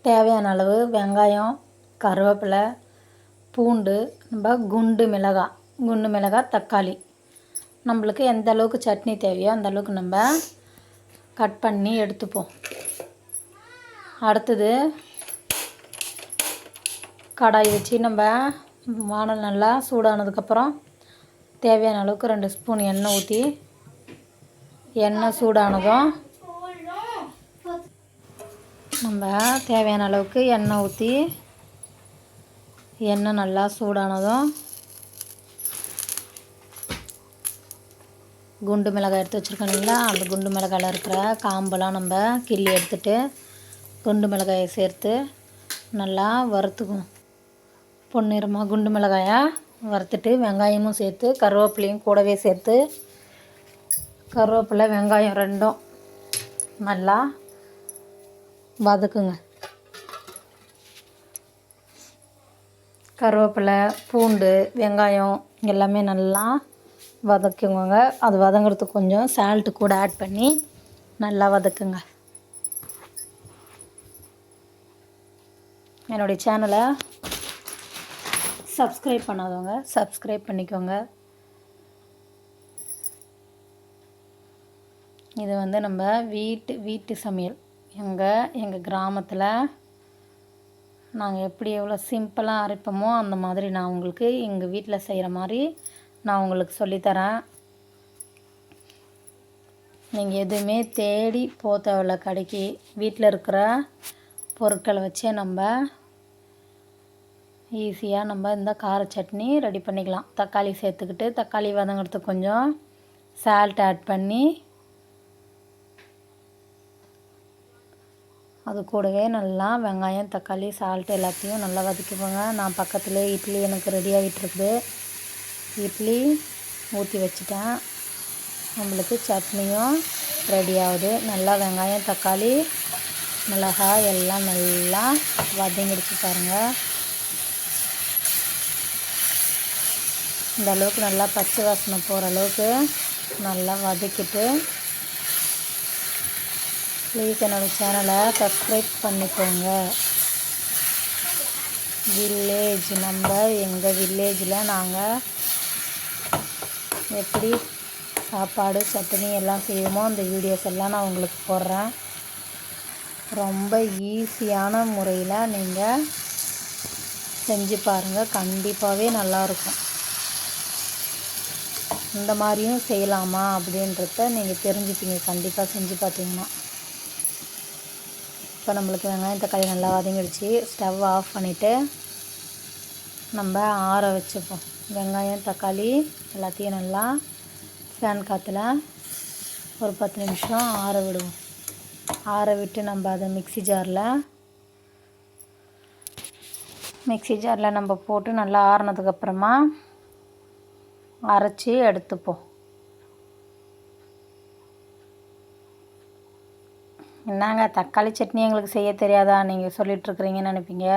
தேவையான அளவு வெங்காயம், கருவேப்பிலை, பூண்டு, நம்ம குண்டு மிளகாய், தக்காளி நம்மளுக்கு எந்த அளவுக்கு சட்னி தேவையோ அந்த அளவுக்கு நம்ம கட் பண்ணி எடுத்துப்போம். அடுத்தது கடாய் வச்சு நம்ம வானல் நல்லா சூடானதுக்கப்புறம் தேவையான அளவுக்கு 2 ஸ்பூன் எண்ணெய் ஊற்றி எண்ணெய் சூடானதும் நம்ம தேவையான அளவுக்கு எண்ணெய் ஊற்றி எண்ணெய் நல்லா சூடானதும் குண்டு மிளகாய் எடுத்து வச்சுருக்கோம் இல்லைங்களா, அந்த குண்டு மிளகாயில் இருக்கிற காம்பெல்லாம் நம்ம கிள்ளி எடுத்துட்டு குண்டு மிளகாயை சேர்த்து நல்லா வறுத்துக்குவோம். பொன்னிறமாக குண்டு மிளகாயை வறுத்துட்டு வெங்காயமும் சேர்த்து கருவேப்பிலையும் கூடவே சேர்த்து கருவேப்பிலை வெங்காயம் ரெண்டும் நல்லா வதக்குங்க. கருவேப்பிலை, பூண்டு, வெங்காயம் எல்லாமே நல்லா வதக்குங்க. அது வதங்கிறதுக்கு கொஞ்சம் சால்ட்டு கூட ஆட் பண்ணி நல்லா வதக்குங்க. என்னுடைய சேனலை சப்ஸ்கிரைப் பண்ணாதவங்க சப்ஸ்கிரைப் பண்ணிக்கோங்க. இது வந்து நம்ம வீட்டு சமையல். எங்கள் கிராமத்தில் நாங்கள் எப்படி எவ்வளோ சிம்பிளாக அரைப்போமோ அந்த மாதிரி நான் உங்களுக்கு எங்கள் வீட்டில் செய்கிற மாதிரி நான் உங்களுக்கு சொல்லித்தரேன். நீங்கள் எதுவுமே தேடி போக தேவையில்ல கடைக்கு. வீட்டில் இருக்கிற பொருட்களை வச்சே நம்ம ஈஸியாக நம்ம இந்த கார சட்னி ரெடி பண்ணிக்கலாம். தக்காளி சேர்த்துக்கிட்டு தக்காளி வதங்கிறதுக்கு கொஞ்சம் சால்ட் ஆட் பண்ணி அது கூடவே நல்லா வெங்காயம், தக்காளி, சால்ட்டு எல்லாத்தையும் நல்லா வதக்கிப்போங்க. நான் பக்கத்தில் இட்லி எனக்கு ரெடி ஆகிட்டுருக்குது. இட்லி ஊற்றி வச்சுட்டேன். நம்மளுக்கு சட்னியும் ரெடி ஆகுது. நல்லா வெங்காயம், தக்காளி, மிளகாய் எல்லாம் நல்லா வதங்கிடுச்சு பாருங்கள். இந்த அளவுக்கு நல்லா பச்சை வாசனை போகிற அளவுக்கு நல்லா வதக்கிட்டு ப்ளீஸ் என்னோடய சேனலை சப்ஸ்கிரைப் பண்ணிக்கோங்க. எங்கள் வில்லேஜில் நாங்கள் எப்படி சாப்பாடு, சட்னி எல்லாம் செய்வோமோ அந்த வீடியோஸ் எல்லாம் நான் உங்களுக்கு போடுறேன். ரொம்ப ஈஸியான முறையில் நீங்கள் செஞ்சு பாருங்கள். கண்டிப்பாகவே நல்லாயிருக்கும். இந்த மாதிரியும் செய்யலாமா அப்படின்றத நீங்கள் தெரிஞ்சுப்பீங்க கண்டிப்பாக செஞ்சு பார்த்தீங்கன்னா. இப்போ நம்மளுக்கு வெங்காயம், தக்காளி நல்லா வதங்கிடுச்சு. ஸ்டவ் ஆஃப் பண்ணிவிட்டு நம்ம ஆற வச்சுப்போம். வெங்காயம், தக்காளி எல்லாத்தையும் நல்லா ஃபேன் காற்றுல ஒரு 10 நிமிஷம் ஆற விடுவோம். ஆற விட்டு நம்ம அதை மிக்ஸி ஜாரில் நம்ம போட்டு நல்லா ஆறுனதுக்கப்புறமா அரைச்சி எடுத்துப்போம். என்னங்க தக்காளி சட்னி எங்களுக்கு செய்ய தெரியாதா நீங்கள் சொல்லிகிட்ருக்குறீங்கன்னு நினைப்பீங்க.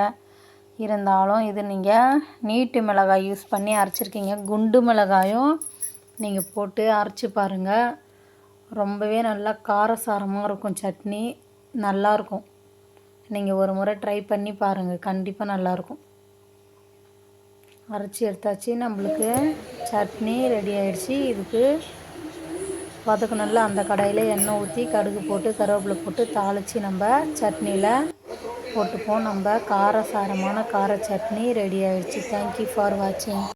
இருந்தாலும் இது நீங்கள் நீட்டு மிளகாய் யூஸ் பண்ணி அரைச்சிருக்கீங்க. குண்டு மிளகாயும் நீங்கள் போட்டு அரைச்சி பாருங்கள். ரொம்பவே நல்லா காரசாரமாக இருக்கும். சட்னி நல்லாயிருக்கும். நீங்கள் ஒரு முறை ட்ரை பண்ணி பாருங்கள். கண்டிப்பாக நல்லாயிருக்கும். அரைச்சி எடுத்தாச்சு. நம்மளுக்கு சட்னி ரெடி ஆகிடுச்சி. இதுக்கு வதக்கணும்ல, அந்த கடாயில் எண்ணெய் ஊற்றி கடுகு போட்டு கருவேப்பிலை போட்டு தாளித்து நம்ம சட்னியில் போட்டுப்போம். நம்ம காரசாரமான கார சட்னி ரெடி ஆகிடுச்சி. தேங்க்யூ ஃபார் வாட்சிங்.